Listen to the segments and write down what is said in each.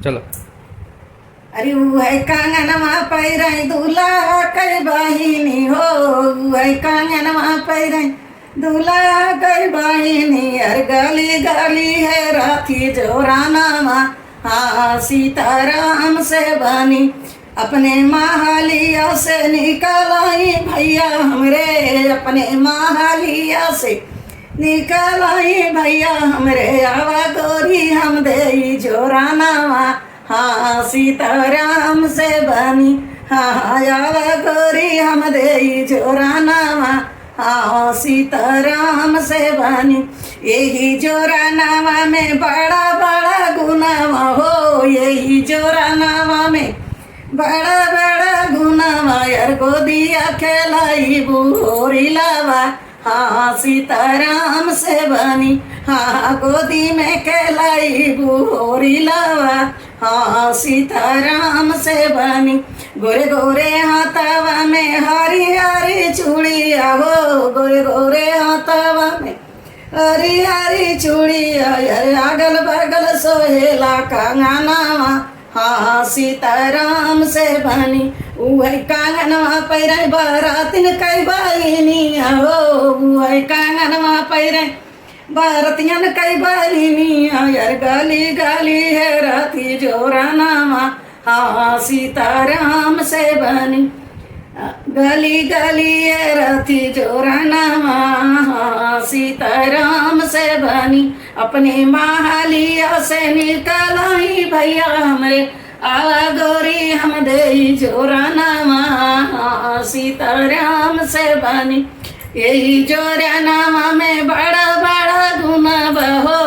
चलो। अरे है कांगनवा पैराई दूल्हा कई बहिनी हो, है कांगनवा पैराई दूल्हा कई बहिनी। अर गली गली है राथी जोरानामा, हाँ सीताराम से बनी। अपने महालिया से निकलाई भैया हमरे, अपने महालिया से निकलाई भैया हमरे। आवा गोरी हम दे जोरानावा, हाँ सीताराम से बनी। हाँ आवा गोरी हम दे जोरानावा, हाँ सीताराम से बनी। यही जोरानावा में बड़ा बड़ा गुनावा हो, यही जोरानावा में बड़ा बड़ा गुनावा। यार गोदिया खेलाई बुहोरी लावा, हाँ सीताराम से बनी। हाँ गोदी में खेलाई बुहोरी लावा, हाँ सीताराम से बनी। गोरे गोरे हाथावा में हरी हरी चूड़िया हो, गोरे गोरे हाथावा में हरी हरी चूड़िया। यार अगल बगल सोहेला कंगनावा, हाँ सीताराम से बनी। उहे कांगनवा पैराई बारातिन कई बहिनिया हो, उहे कांगनवा पैराई बारतियन कई बहिनिया। यार गली गली है राती जोरानामा, हाँ सीताराम से बनी। गली गली है राती जोरानामा, हाँ सीताराम से बनी। अपने महालिया से निकलाई भैया हमरे, आवा गोरी हम दे जोरानामा, हाँ सीताराम से बनी। यही जोरानामा में बड़ा बड़ा गुना बहो,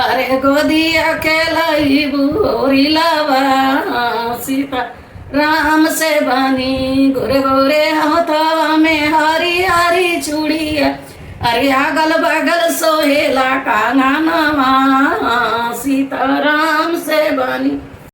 अरे गोदिया खेलाई बुहोरी लावा, हाँ सीताराम से बनी। गोरे गोरे हाथवा में हरी हरी चूड़िया, अरे अगल बगल सोहेला कंगनवा, हाँ सीता